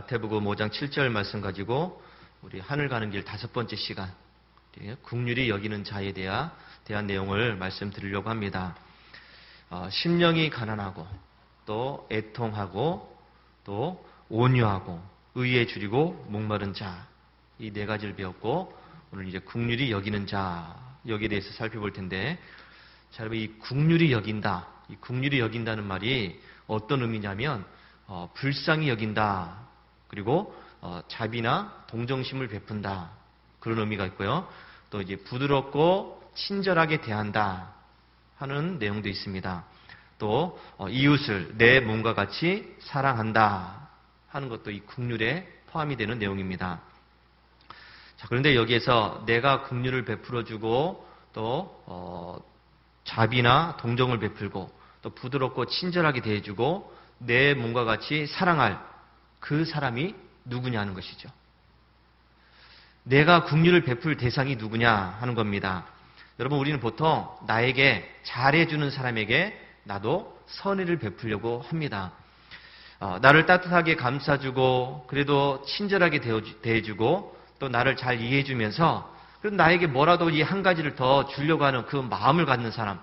마태복음 5장 7절 말씀 가지고 우리 하늘 가는 길 5번째 시간, 긍휼히 여기는 자에 대한 내용을 말씀드리려고 합니다. 심령이 가난하고 또 애통하고 또 온유하고 의에 줄이고 목마른 자, 이 네 가지를 배웠고 오늘 이제 긍휼히 여기는 자, 여기에 대해서 살펴볼 텐데, 자, 여러분, 이 긍휼히 여긴다, 이 긍휼히 여긴다는 말이 어떤 의미냐면 불쌍히 여긴다, 그리고 자비나 동정심을 베푼다, 그런 의미가 있고요. 또 이제 부드럽고 친절하게 대한다 하는 내용도 있습니다. 또 이웃을 내 몸과 같이 사랑한다 하는 것도 이 긍휼에 포함이 되는 내용입니다. 자, 그런데 여기에서 내가 긍휼을 베풀어주고 또 자비나 동정을 베풀고 또 부드럽고 친절하게 대해주고 내 몸과 같이 사랑할 그 사람이 누구냐 하는 것이죠. 내가 긍휼을 베풀 대상이 누구냐 하는 겁니다. 여러분, 우리는 보통 나에게 잘해주는 사람에게 나도 선의를 베풀려고 합니다. 나를 따뜻하게 감싸주고 그래도 친절하게 대해주고 또 나를 잘 이해해주면서 그래도 나에게 뭐라도 이 한 가지를 더 주려고 하는 그 마음을 갖는 사람,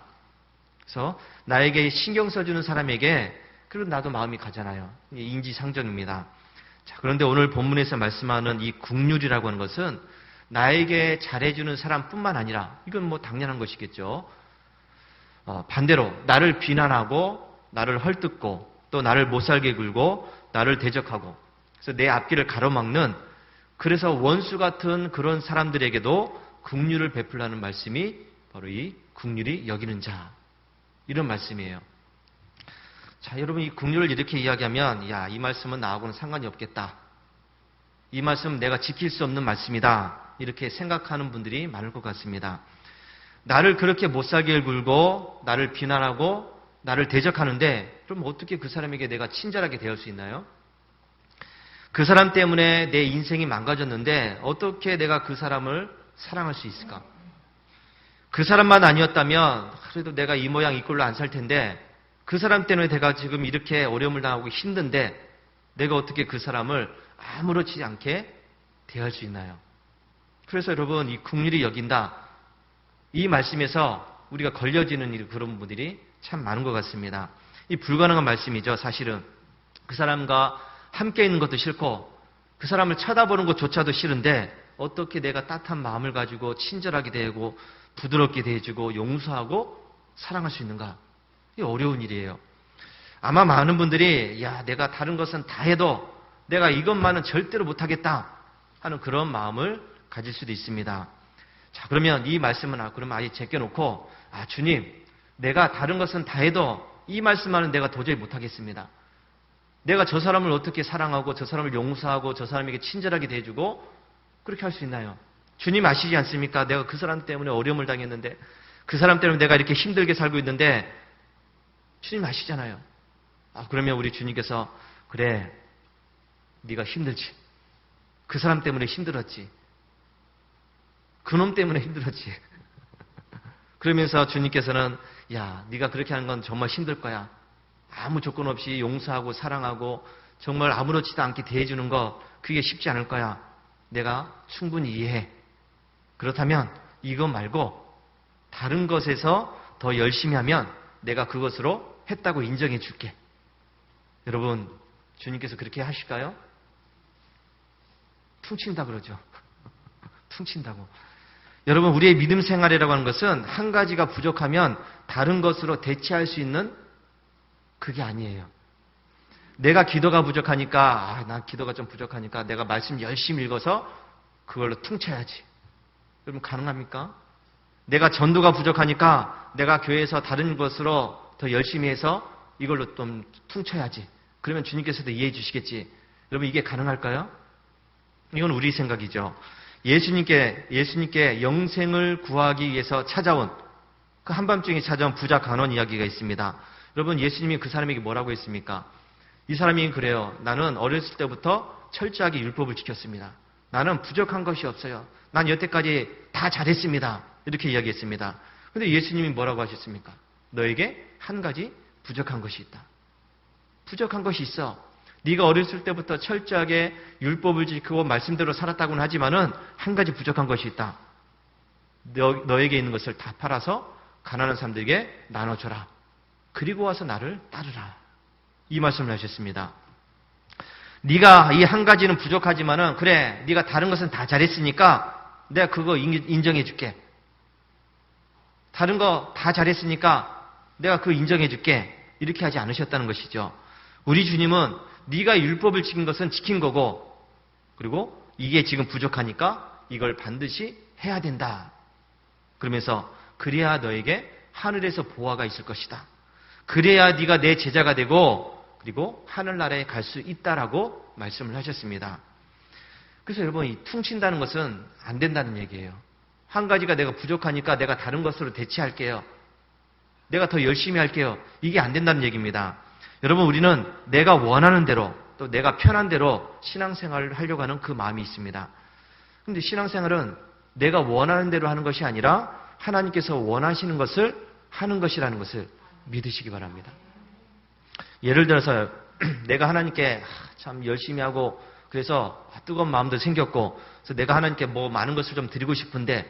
그래서 나에게 신경 써주는 사람에게 그래도 나도 마음이 가잖아요. 인지상정입니다. 자, 그런데 오늘 본문에서 말씀하는 이 긍휼이라고 하는 것은 나에게 잘해주는 사람뿐만 아니라, 이건 뭐 당연한 것이겠죠. 반대로 나를 비난하고 나를 헐뜯고 또 나를 못살게 굴고 나를 대적하고 그래서 내 앞길을 가로막는, 그래서 원수 같은 그런 사람들에게도 긍휼을 베풀라는 말씀이 바로 이 긍휼히 여기는 자, 이런 말씀이에요. 자, 여러분, 이 긍휼을 이렇게 이야기하면 야, 이 말씀은 나하고는 상관이 없겠다, 이 말씀은 내가 지킬 수 없는 말씀이다, 이렇게 생각하는 분들이 많을 것 같습니다. 나를 그렇게 못살게 굴고 나를 비난하고 나를 대적하는데 그럼 어떻게 그 사람에게 내가 친절하게 대할 수 있나요? 그 사람 때문에 내 인생이 망가졌는데 어떻게 내가 그 사람을 사랑할 수 있을까? 그 사람만 아니었다면 그래도 내가 이 모양 이 꼴로 안 살 텐데, 그 사람 때문에 내가 지금 이렇게 어려움을 당하고 힘든데 내가 어떻게 그 사람을 아무렇지 않게 대할 수 있나요? 그래서 여러분, 이 긍휼히 여긴다, 이 말씀에서 우리가 걸려지는 그런 분들이 참 많은 것 같습니다. 이 불가능한 말씀이죠. 사실은 그 사람과 함께 있는 것도 싫고 그 사람을 쳐다보는 것조차도 싫은데 어떻게 내가 따뜻한 마음을 가지고 친절하게 대하고 부드럽게 대해주고 용서하고 사랑할 수 있는가? 이게 어려운 일이에요. 아마 많은 분들이 야, 내가 다른 것은 다 해도 내가 이것만은 절대로 못하겠다 하는 그런 마음을 가질 수도 있습니다. 자, 그러면 이 말씀은 그러면 아예 제껴놓고, 주님, 내가 다른 것은 다 해도 이 말씀만은 내가 도저히 못하겠습니다. 내가 저 사람을 어떻게 사랑하고 저 사람을 용서하고 저 사람에게 친절하게 대해주고 그렇게 할 수 있나요? 주님 아시지 않습니까? 내가 그 사람 때문에 어려움을 당했는데, 그 사람 때문에 내가 이렇게 힘들게 살고 있는데 주님 아시잖아요. 그러면 우리 주님께서 그래, 네가 힘들지, 그 사람 때문에 힘들었지, 그놈 때문에 힘들었지. 그러면서 주님께서는 야, 네가 그렇게 하는 건 정말 힘들 거야. 아무 조건 없이 용서하고 사랑하고 정말 아무렇지도 않게 대해주는 거, 그게 쉽지 않을 거야. 내가 충분히 이해해. 그렇다면 이거 말고 다른 것에서 더 열심히 하면 내가 그것으로 했다고 인정해 줄게. 여러분, 주님께서 그렇게 하실까요? 퉁친다 그러죠. 퉁친다고. 여러분, 우리의 믿음 생활이라고 하는 것은 한 가지가 부족하면 다른 것으로 대체할 수 있는 그게 아니에요. 내가 기도가 부족하니까, 난 기도가 좀 부족하니까 내가 말씀 열심히 읽어서 그걸로 퉁쳐야지. 여러분, 가능합니까? 내가 전도가 부족하니까 내가 교회에서 다른 것으로 더 열심히 해서 이걸로 좀 퉁쳐야지. 그러면 주님께서도 이해해 주시겠지. 여러분, 이게 가능할까요? 이건 우리 생각이죠. 예수님께 영생을 구하기 위해서 찾아온, 그 한밤중에 찾아온 부자 간원 이야기가 있습니다. 여러분, 예수님이 그 사람에게 뭐라고 했습니까? 이 사람이 그래요. 나는 어렸을 때부터 철저하게 율법을 지켰습니다. 나는 부족한 것이 없어요. 난 여태까지 다 잘했습니다. 이렇게 이야기했습니다. 그런데 예수님이 뭐라고 하셨습니까? 너에게 한 가지 부족한 것이 있다. 부족한 것이 있어. 네가 어렸을 때부터 철저하게 율법을 지키고 말씀대로 살았다고는 하지만은 한 가지 부족한 것이 있다. 너에게 있는 것을 다 팔아서 가난한 사람들에게 나눠줘라. 그리고 와서 나를 따르라. 이 말씀을 하셨습니다. 네가 이 한 가지는 부족하지만은 그래, 네가 다른 것은 다 잘했으니까 내가 그거 인정해 줄게. 다른 거 다 잘했으니까 내가 그거 인정해 줄게. 이렇게 하지 않으셨다는 것이죠. 우리 주님은 네가 율법을 지킨 것은 지킨 거고, 그리고 이게 지금 부족하니까 이걸 반드시 해야 된다. 그러면서 그래야 너에게 하늘에서 보화가 있을 것이다. 그래야 네가 내 제자가 되고 그리고 하늘나라에 갈 수 있다라고 말씀을 하셨습니다. 그래서 여러분, 이 퉁친다는 것은 안 된다는 얘기예요. 한 가지가 내가 부족하니까 내가 다른 것으로 대체할게요. 내가 더 열심히 할게요. 이게 안 된다는 얘기입니다. 여러분, 우리는 내가 원하는 대로 또 내가 편한 대로 신앙생활을 하려고 하는 그 마음이 있습니다. 그런데 신앙생활은 내가 원하는 대로 하는 것이 아니라 하나님께서 원하시는 것을 하는 것이라는 것을 믿으시기 바랍니다. 예를 들어서 내가 하나님께 참 열심히 하고 그래서 뜨거운 마음도 생겼고 그래서 내가 하나님께 뭐 많은 것을 좀 드리고 싶은데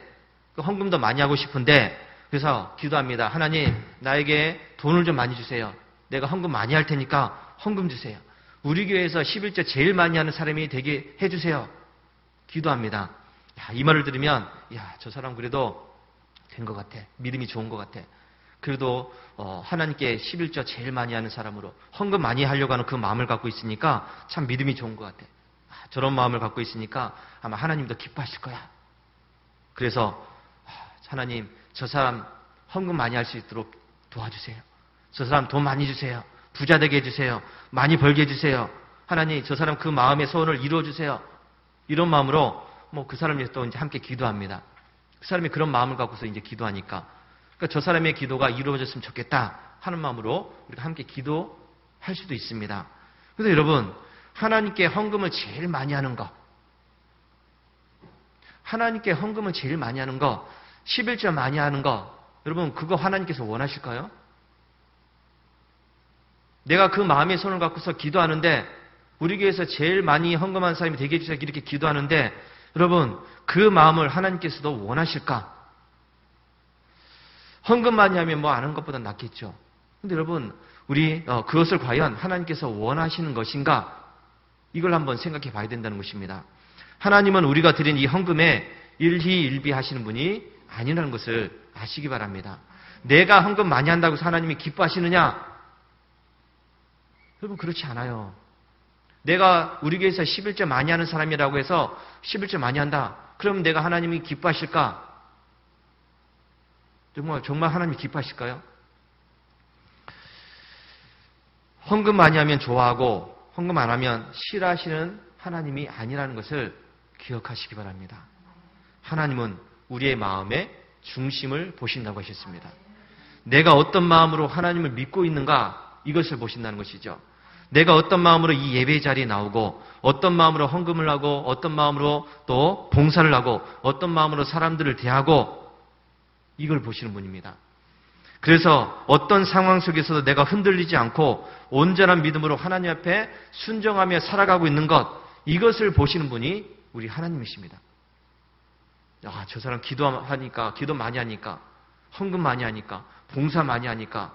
헌금도 많이 하고 싶은데 그래서 기도합니다. 하나님, 나에게 돈을 좀 많이 주세요. 내가 헌금 많이 할 테니까 헌금 주세요. 우리 교회에서 11조 제일 많이 하는 사람이 되게 해주세요. 기도합니다. 이 말을 들으면 저 사람 그래도 된 것 같아. 믿음이 좋은 것 같아. 그래도 하나님께 11조 제일 많이 하는 사람으로 헌금 많이 하려고 하는 그 마음을 갖고 있으니까 참 믿음이 좋은 것 같아. 저런 마음을 갖고 있으니까 아마 하나님도 기뻐하실 거야. 그래서 하나님, 저 사람 헌금 많이 할 수 있도록 도와주세요. 저 사람 돈 많이 주세요. 부자 되게 해주세요. 많이 벌게 해주세요. 하나님, 저 사람 그 마음의 소원을 이루어주세요. 이런 마음으로 그 사람이 또 이제 함께 기도합니다. 그 사람이 그런 마음을 갖고서 이제 기도하니까 그러니까 저 사람의 기도가 이루어졌으면 좋겠다 하는 마음으로 우리가 함께 기도할 수도 있습니다. 그래서 여러분, 하나님께 헌금을 제일 많이 하는 거, 하나님께 헌금을 제일 많이 하는 거, 11조 많이 하는 거, 여러분 그거 하나님께서 원하실까요? 내가 그 마음의 손을 갖고서 기도하는데 우리 교회에서 제일 많이 헌금한 사람이 되게 해주세요 이렇게 기도하는데 여러분 그 마음을 하나님께서도 원하실까? 헌금 많이 하면 뭐 안 하는 것보다 낫겠죠. 근데 여러분, 우리 그것을 과연 하나님께서 원하시는 것인가? 이걸 한번 생각해 봐야 된다는 것입니다. 하나님은 우리가 드린 이 헌금에 일희일비 하시는 분이 아니라는 것을 아시기 바랍니다. 내가 헌금 많이 한다고 해서 하나님이 기뻐하시느냐? 여러분, 그렇지 않아요. 내가 우리 교회에서 11조 많이 하는 사람이라고 해서 11조 많이 한다. 그럼 내가 하나님이 기뻐하실까? 정말 하나님이 기뻐하실까요? 헌금 많이 하면 좋아하고 헌금 안 하면 싫어하시는 하나님이 아니라는 것을 기억하시기 바랍니다. 하나님은 우리의 마음의 중심을 보신다고 하셨습니다. 내가 어떤 마음으로 하나님을 믿고 있는가 이것을 보신다는 것이죠. 내가 어떤 마음으로 이 예배 자리에 나오고 어떤 마음으로 헌금을 하고 어떤 마음으로 또 봉사를 하고 어떤 마음으로 사람들을 대하고 이걸 보시는 분입니다. 그래서 어떤 상황 속에서도 내가 흔들리지 않고 온전한 믿음으로 하나님 앞에 순종하며 살아가고 있는 것, 이것을 보시는 분이 우리 하나님이십니다. 저 사람 기도하니까, 기도 많이 하니까, 헌금 많이 하니까, 봉사 많이 하니까,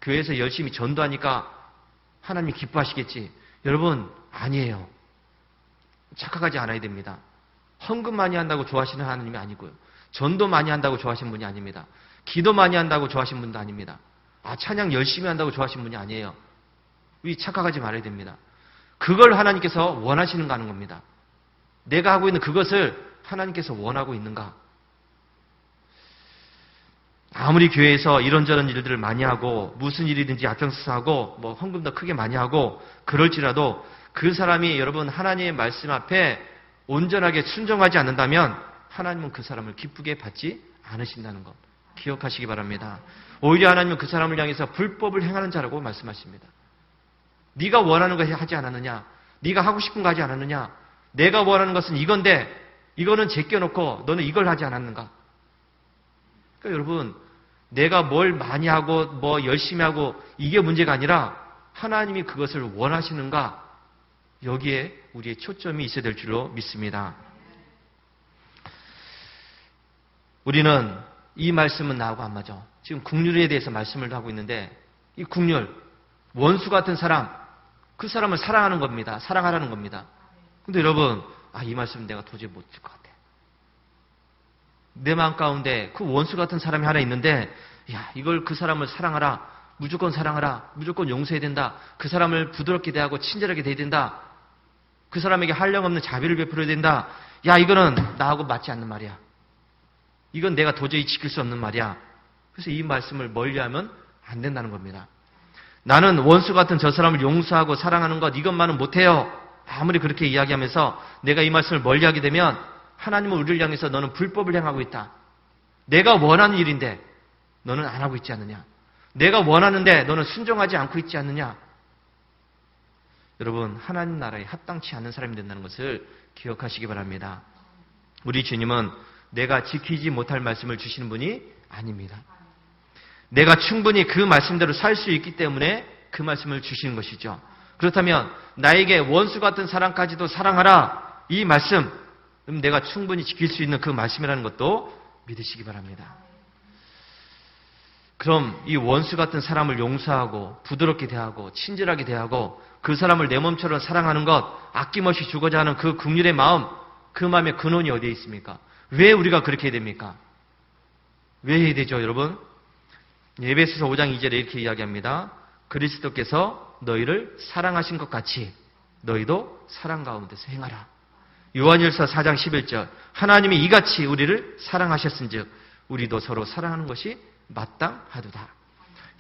교회에서 열심히 전도하니까 하나님이 기뻐하시겠지. 여러분, 아니에요. 착각하지 않아야 됩니다. 헌금 많이 한다고 좋아하시는 하나님이 아니고요. 전도 많이 한다고 좋아하시는 분이 아닙니다. 기도 많이 한다고 좋아하시는 분도 아닙니다. 찬양 열심히 한다고 좋아하시는 분이 아니에요. 우리 착각하지 말아야 됩니다. 그걸 하나님께서 원하시는가 하는 겁니다. 내가 하고 있는 그것을 하나님께서 원하고 있는가? 아무리 교회에서 이런저런 일들을 많이 하고 무슨 일이든지 앞장서서 하고 뭐 헌금도 크게 많이 하고 그럴지라도 그 사람이 여러분 하나님의 말씀 앞에 온전하게 순종하지 않는다면 하나님은 그 사람을 기쁘게 받지 않으신다는 것 기억하시기 바랍니다. 오히려 하나님은 그 사람을 향해서 불법을 행하는 자라고 말씀하십니다. 네가 원하는 거 하지 않았느냐? 네가 하고 싶은 거 하지 않았느냐? 내가 원하는 것은 이건데 이거는 제껴놓고 너는 이걸 하지 않았는가? 그러니까 여러분, 내가 뭘 많이 하고 뭐 열심히 하고 이게 문제가 아니라 하나님이 그것을 원하시는가? 여기에 우리의 초점이 있어야 될 줄로 믿습니다. 우리는 이 말씀은 나하고 안 맞아. 지금 긍휼에 대해서 말씀을 하고 있는데 이 긍휼, 원수 같은 사람, 그 사람을 사랑하는 겁니다. 사랑하라는 겁니다. 근데 여러분, 이 말씀은 내가 도저히 못 질 것 같아. 내 마음 가운데 그 원수 같은 사람이 하나 있는데 이걸 그 사람을 사랑하라. 무조건 사랑하라. 무조건 용서해야 된다. 그 사람을 부드럽게 대하고 친절하게 대해야 된다. 그 사람에게 한량없는 자비를 베풀어야 된다. 이거는 나하고 맞지 않는 말이야. 이건 내가 도저히 지킬 수 없는 말이야. 그래서 이 말씀을 멀리하면 안 된다는 겁니다. 나는 원수 같은 저 사람을 용서하고 사랑하는 것 이것만은 못해요. 아무리 그렇게 이야기하면서 내가 이 말씀을 멀리하게 되면 하나님은 우리를 향해서 너는 불법을 행하고 있다. 내가 원하는 일인데 너는 안 하고 있지 않느냐. 내가 원하는데 너는 순종하지 않고 있지 않느냐. 여러분, 하나님 나라에 합당치 않는 사람이 된다는 것을 기억하시기 바랍니다. 우리 주님은 내가 지키지 못할 말씀을 주시는 분이 아닙니다. 내가 충분히 그 말씀대로 살 수 있기 때문에 그 말씀을 주시는 것이죠. 그렇다면 나에게 원수 같은 사랑까지도 사랑하라. 이 말씀, 그럼 내가 충분히 지킬 수 있는 그 말씀이라는 것도 믿으시기 바랍니다. 그럼 이 원수 같은 사람을 용서하고 부드럽게 대하고 친절하게 대하고 그 사람을 내 몸처럼 사랑하는 것, 아낌없이 주고자 하는 그 긍휼의 마음, 그 마음의 근원이 어디에 있습니까? 왜 우리가 그렇게 해야 됩니까? 왜 해야 되죠, 여러분? 에베소서 5장 2절에 이렇게 이야기합니다. 그리스도께서 너희를 사랑하신 것 같이 너희도 사랑 가운데서 행하라. 요한일서 4장 11절 하나님이 이같이 우리를 사랑하셨은즉 우리도 서로 사랑하는 것이 마땅하도다.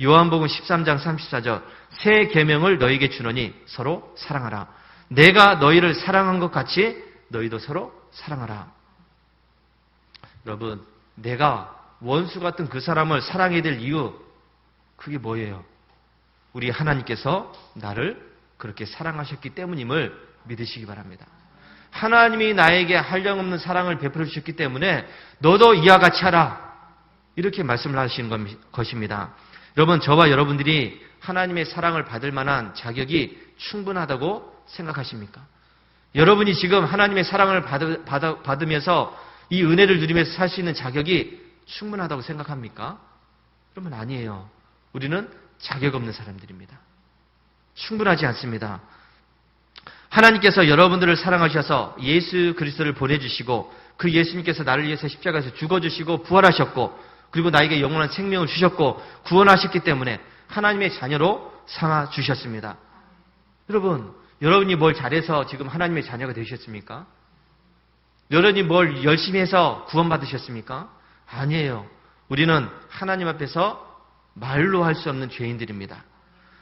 요한복음 13장 34절 새 계명을 너희에게 주노니 서로 사랑하라. 내가 너희를 사랑한 것 같이 너희도 서로 사랑하라. 여러분, 내가 원수 같은 그 사람을 사랑해야 될 이유, 그게 뭐예요? 우리 하나님께서 나를 그렇게 사랑하셨기 때문임을 믿으시기 바랍니다. 하나님이 나에게 한량없는 사랑을 베풀어 주셨기 때문에 너도 이와 같이 하라. 이렇게 말씀을 하시는 것입니다. 여러분, 저와 여러분들이 하나님의 사랑을 받을 만한 자격이 충분하다고 생각하십니까? 여러분이 지금 하나님의 사랑을 받으면서 이 은혜를 누리면서 살 수 있는 자격이 충분하다고 생각합니까? 그러면 아니에요. 우리는 자격 없는 사람들입니다. 충분하지 않습니다. 하나님께서 여러분들을 사랑하셔서 예수 그리스도를 보내주시고 그 예수님께서 나를 위해서 십자가에서 죽어주시고 부활하셨고 그리고 나에게 영원한 생명을 주셨고 구원하셨기 때문에 하나님의 자녀로 삼아주셨습니다. 여러분, 여러분이 뭘 잘해서 지금 하나님의 자녀가 되셨습니까? 여러분이 뭘 열심히 해서 구원받으셨습니까? 아니에요. 우리는 하나님 앞에서 말로 할 수 없는 죄인들입니다.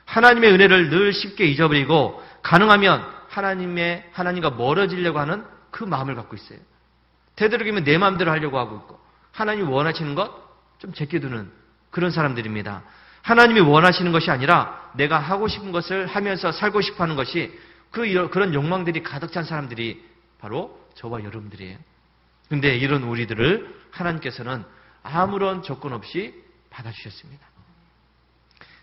하나님의 은혜를 늘 쉽게 잊어버리고 가능하면 하나님과 멀어지려고 하는 그 마음을 갖고 있어요. 되도록이면 내 마음대로 하려고 하고 있고 하나님이 원하시는 것 좀 제껴두는 그런 사람들입니다. 하나님이 원하시는 것이 아니라 내가 하고 싶은 것을 하면서 살고 싶어하는 것이 그런 욕망들이 가득 찬 사람들이 바로 저와 여러분들이에요. 그런데 이런 우리들을 하나님께서는 아무런 조건 없이 받아주셨습니다.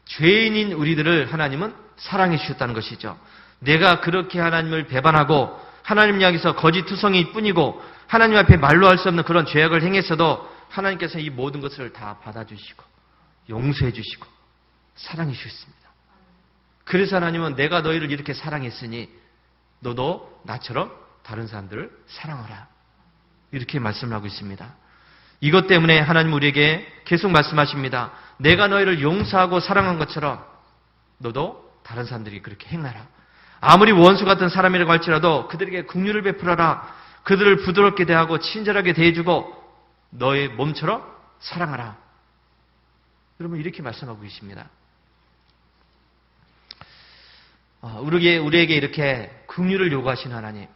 죄인인 우리들을 하나님은 사랑해 주셨다는 것이죠. 내가 그렇게 하나님을 배반하고 하나님 향해서 거짓투성이 뿐이고 하나님 앞에 말로 할 수 없는 그런 죄악을 행했어도 하나님께서 이 모든 것을 다 받아주시고 용서해 주시고 사랑해 주셨습니다. 그래서 하나님은 내가 너희를 이렇게 사랑했으니 너도 나처럼 다른 사람들을 사랑하라. 이렇게 말씀을 하고 있습니다. 이것 때문에 하나님 우리에게 계속 말씀하십니다. 내가 너희를 용서하고 사랑한 것처럼 너도 다른 사람들이 그렇게 행하라. 아무리 원수 같은 사람이라고 할지라도 그들에게 긍휼을 베풀어라. 그들을 부드럽게 대하고 친절하게 대해주고 너의 몸처럼 사랑하라. 여러분, 이렇게 말씀하고 계십니다. 우리에게 이렇게 긍휼을 요구하시는 하나님,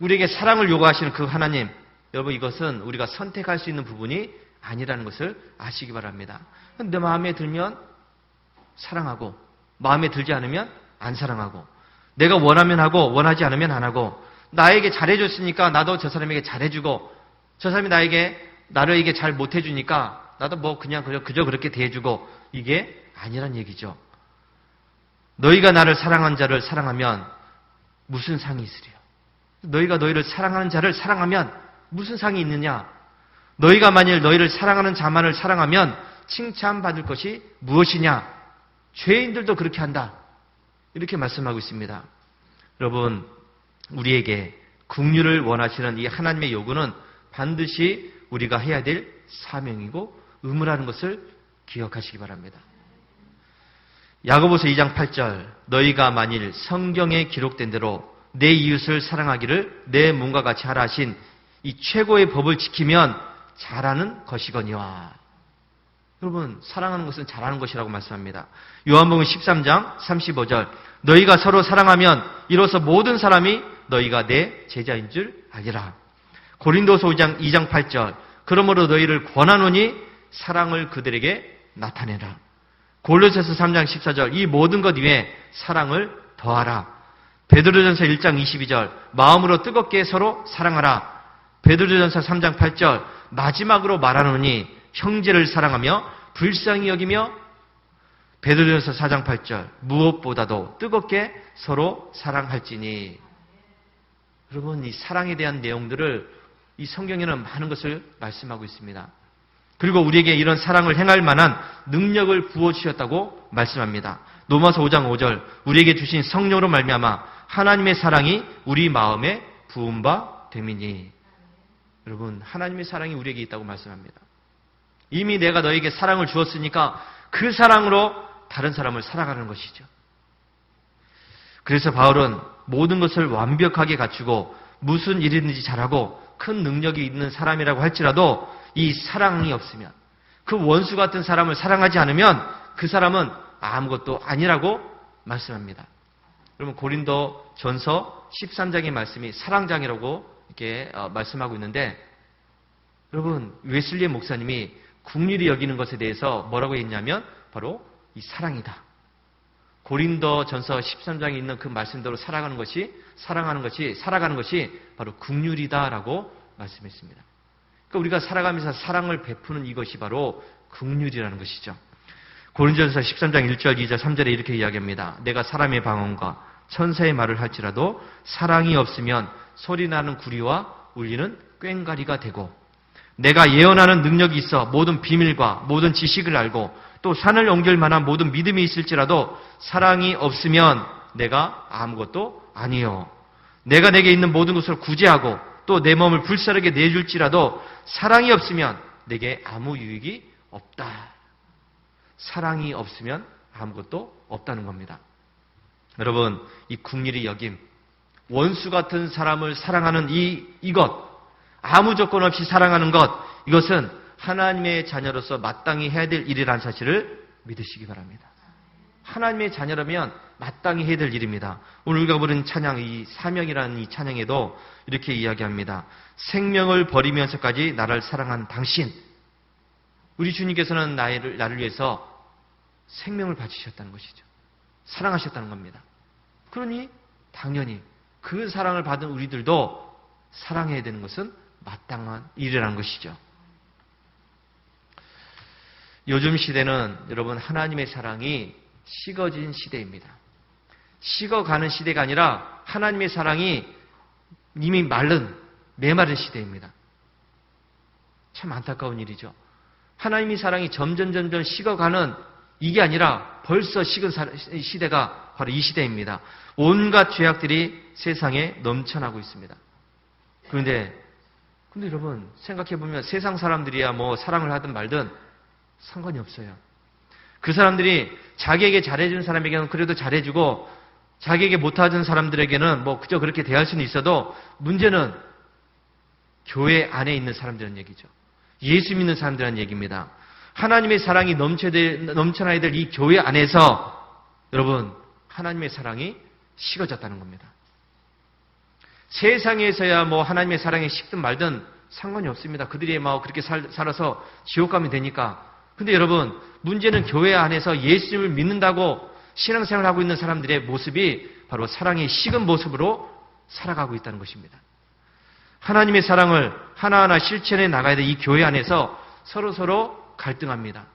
우리에게 사랑을 요구하시는 그 하나님, 여러분, 이것은 우리가 선택할 수 있는 부분이 아니라는 것을 아시기 바랍니다. 내 마음에 들면 사랑하고 마음에 들지 않으면 안 사랑하고 내가 원하면 하고 원하지 않으면 안 하고 나에게 잘해줬으니까 나도 저 사람에게 잘해주고 저 사람이 나에게 잘 못해주니까 나도 그저 그렇게 대해주고 이게 아니란 얘기죠. 너희가 나를 사랑한 자를 사랑하면 무슨 상이 있으리요? 너희가 너희를 사랑하는 자를 사랑하면 무슨 상이 있느냐? 너희가 만일 너희를 사랑하는 자만을 사랑하면 칭찬받을 것이 무엇이냐? 죄인들도 그렇게 한다. 이렇게 말씀하고 있습니다. 여러분, 우리에게 긍휼을 원하시는 이 하나님의 요구는 반드시 우리가 해야 될 사명이고 의무라는 것을 기억하시기 바랍니다. 야고보서 2장 8절, 너희가 만일 성경에 기록된 대로 내 이웃을 사랑하기를 내 몸과 같이 하라 하신 이 최고의 법을 지키면 잘하는 것이거니와. 여러분, 사랑하는 것은 잘하는 것이라고 말씀합니다. 요한복음 13장 35절, 너희가 서로 사랑하면 이로써 모든 사람이 너희가 내 제자인 줄 알리라. 고린도서 2장 8절, 그러므로 너희를 권하노니 사랑을 그들에게 나타내라. 골로새서 3장 14절, 이 모든 것 위에 사랑을 더하라. 베드로전서 1장 22절, 마음으로 뜨겁게 서로 사랑하라. 베드로전서 3장 8절, 마지막으로 말하노니 형제를 사랑하며 불쌍히 여기며. 베드로전서 4장 8절, 무엇보다도 뜨겁게 서로 사랑할지니. 여러분, 이 사랑에 대한 내용들을 이 성경에는 많은 것을 말씀하고 있습니다. 그리고 우리에게 이런 사랑을 행할 만한 능력을 부어주셨다고 말씀합니다. 로마서 5장 5절, 우리에게 주신 성령으로 말미암아 하나님의 사랑이 우리 마음에 부은 바 됨이니. 여러분, 하나님의 사랑이 우리에게 있다고 말씀합니다. 이미 내가 너에게 사랑을 주었으니까 그 사랑으로 다른 사람을 사랑하는 것이죠. 그래서 바울은 모든 것을 완벽하게 갖추고 무슨 일이든지 잘하고 큰 능력이 있는 사람이라고 할지라도 이 사랑이 없으면, 그 원수 같은 사람을 사랑하지 않으면 그 사람은 아무것도 아니라고 말씀합니다. 여러분, 고린도 전서 13장의 말씀이 사랑장이라고 이렇게 말씀하고 있는데, 여러분, 웨슬리 목사님이 긍휼히 여기는 것에 대해서 뭐라고 했냐면 바로 이 사랑이다. 고린도 전서 13장에 있는 그 말씀대로 살아가는 것이 바로 긍휼이다라고 말씀했습니다. 그러니까 우리가 살아가면서 사랑을 베푸는 이것이 바로 긍휼이라는 것이죠. 고린도전서 13장 1절, 2절, 3절에 이렇게 이야기합니다. 내가 사람의 방언과 천사의 말을 할지라도 사랑이 없으면 소리나는 구리와 울리는 꽹과리가 되고, 내가 예언하는 능력이 있어 모든 비밀과 모든 지식을 알고 또 산을 옮길 만한 모든 믿음이 있을지라도 사랑이 없으면 내가 아무것도 아니요. 내가 내게 있는 모든 것을 구제하고 또 내 몸을 불사르게 내줄지라도 사랑이 없으면 내게 아무 유익이 없다. 사랑이 없으면 아무것도 없다는 겁니다. 여러분, 이 긍휼히 여김, 원수 같은 사람을 사랑하는 이것, 아무 조건 없이 사랑하는 것, 이것은 하나님의 자녀로서 마땅히 해야 될 일이라는 사실을 믿으시기 바랍니다. 하나님의 자녀라면 마땅히 해야 될 일입니다. 오늘 우리가 부른 찬양, 이 사명이라는 이 찬양에도 이렇게 이야기합니다. 생명을 버리면서까지 나를 사랑한 당신. 우리 주님께서는 나를 위해서 생명을 바치셨다는 것이죠. 사랑하셨다는 겁니다. 그러니 당연히 그 사랑을 받은 우리들도 사랑해야 되는 것은 마땅한 일이라는 것이죠. 요즘 시대는 여러분, 하나님의 사랑이 식어진 시대입니다. 식어가는 시대가 아니라 하나님의 사랑이 이미 메마른 시대입니다. 참 안타까운 일이죠. 하나님의 사랑이 점점 식어가는 이게 아니라 벌써 식은 시대가 바로 이 시대입니다. 온갖 죄악들이 세상에 넘쳐나고 있습니다. 그런데 여러분, 생각해보면 세상 사람들이야 뭐 사랑을 하든 말든 상관이 없어요. 그 사람들이 자기에게 잘해주는 사람에게는 그래도 잘해주고, 자기에게 못해주는 사람들에게는 뭐 그저 그렇게 대할 수는 있어도, 문제는 교회 안에 있는 사람들이라는 얘기죠. 예수 믿는 사람들이라는 얘기입니다. 하나님의 사랑이 넘쳐나야 될 이 교회 안에서 여러분, 하나님의 사랑이 식어졌다는 겁니다. 세상에서야 뭐 하나님의 사랑에 식든 말든 상관이 없습니다. 그들이 뭐 그렇게 살아서 지옥 가면 되니까. 근데 여러분, 문제는 교회 안에서 예수님을 믿는다고 신앙생활을 하고 있는 사람들의 모습이 바로 사랑이 식은 모습으로 살아가고 있다는 것입니다. 하나님의 사랑을 하나하나 실천해 나가야 될 이 교회 안에서 서로 갈등합니다.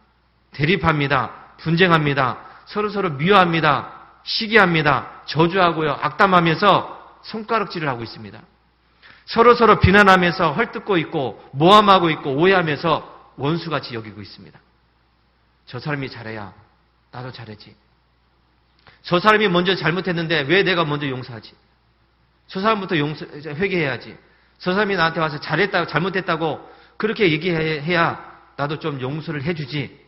대립합니다. 분쟁합니다. 서로 미워합니다. 시기합니다. 저주하고요. 악담하면서 손가락질을 하고 있습니다. 서로 비난하면서 헐뜯고 있고 모함하고 있고 오해하면서 원수같이 여기고 있습니다. 저 사람이 잘해야 나도 잘하지. 저 사람이 먼저 잘못했는데 왜 내가 먼저 용서하지? 저 사람부터 회개해야지. 저 사람이 나한테 와서 잘못했다고 그렇게 얘기해야 나도 좀 용서를 해주지.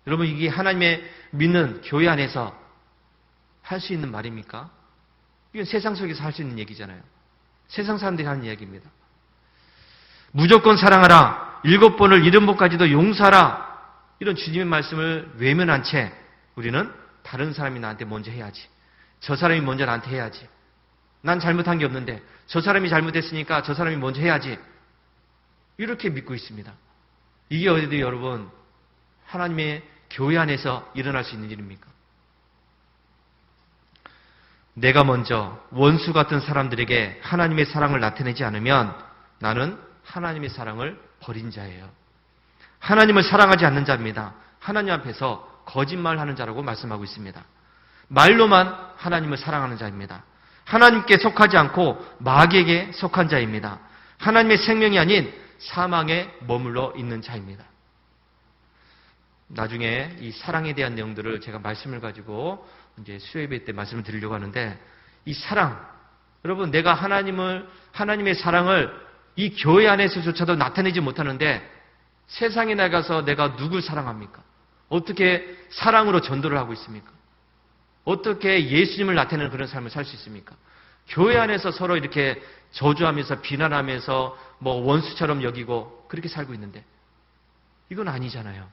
여러분, 이게 하나님의 믿는 교회 안에서 할 수 있는 말입니까? 이건 세상 속에서 할 수 있는 얘기잖아요. 세상 사람들이 하는 이야기입니다. 무조건 사랑하라. 7번을 70번까지도 용서하라. 이런 주님의 말씀을 외면한 채 우리는 다른 사람이 나한테 먼저 해야지. 저 사람이 먼저 나한테 해야지. 난 잘못한 게 없는데 저 사람이 잘못했으니까 저 사람이 먼저 해야지. 이렇게 믿고 있습니다. 이게 어디도 여러분 하나님의 교회 안에서 일어날 수 있는 일입니까? 내가 먼저 원수 같은 사람들에게 하나님의 사랑을 나타내지 않으면 나는 하나님의 사랑을 버린 자예요. 하나님을 사랑하지 않는 자입니다. 하나님 앞에서 거짓말하는 자라고 말씀하고 있습니다. 말로만 하나님을 사랑하는 자입니다. 하나님께 속하지 않고 마귀에게 속한 자입니다. 하나님의 생명이 아닌 사망에 머물러 있는 자입니다. 나중에 이 사랑에 대한 내용들을 제가 말씀을 가지고 이제 수요예배 때 말씀을 드리려고 하는데, 이 사랑, 여러분, 내가 하나님의 사랑을 이 교회 안에서조차도 나타내지 못하는데 세상에 나가서 내가 누굴 사랑합니까? 어떻게 사랑으로 전도를 하고 있습니까? 어떻게 예수님을 나타내는 그런 삶을 살 수 있습니까? 교회 안에서 서로 이렇게 저주하면서 비난하면서 뭐 원수처럼 여기고 그렇게 살고 있는데 이건 아니잖아요.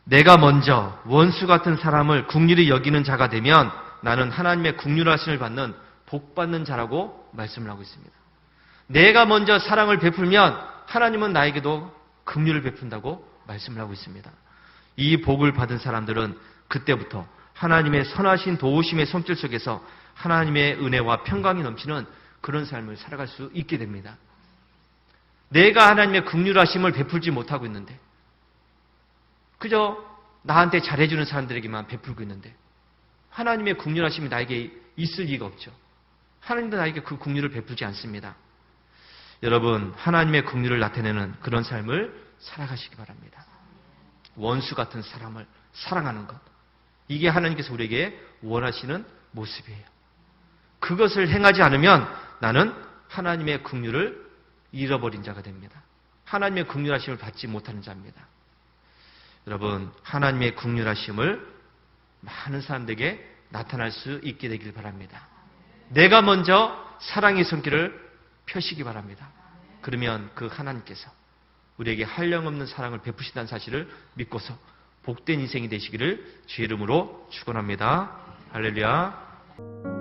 내가 먼저 원수 같은 사람을 긍휼히 여기는 자가 되면 나는 하나님의 긍휼하심을 받는 복받는 자라고 말씀을 하고 있습니다. 내가 먼저 사랑을 베풀면 하나님은 나에게도 긍휼을 베푼다고 말씀을 하고 있습니다. 이 복을 받은 사람들은 그때부터 하나님의 선하신 도우심의 손길 속에서 하나님의 은혜와 평강이 넘치는 그런 삶을 살아갈 수 있게 됩니다. 내가 하나님의 긍휼하심을 베풀지 못하고 있는데 그저 나한테 잘해주는 사람들에게만 베풀고 있는데 하나님의 긍휼하심이 나에게 있을 리가 없죠. 하나님도 나에게 그 긍휼을 베풀지 않습니다. 여러분, 하나님의 긍휼을 나타내는 그런 삶을 살아가시기 바랍니다. 원수 같은 사람을 사랑하는 것, 이게 하나님께서 우리에게 원하시는 모습이에요. 그것을 행하지 않으면 나는 하나님의 긍휼을 잃어버린 자가 됩니다. 하나님의 긍휼하심을 받지 못하는 자입니다. 여러분, 하나님의 긍휼하심을 많은 사람들에게 나타날 수 있게 되길 바랍니다. 내가 먼저 사랑의 손길을 펴시기 바랍니다. 그러면 그 하나님께서 우리에게 한량없는 사랑을 베푸신다는 사실을 믿고서 복된 인생이 되시기를 주의 이름으로 축원합니다. 할렐루야.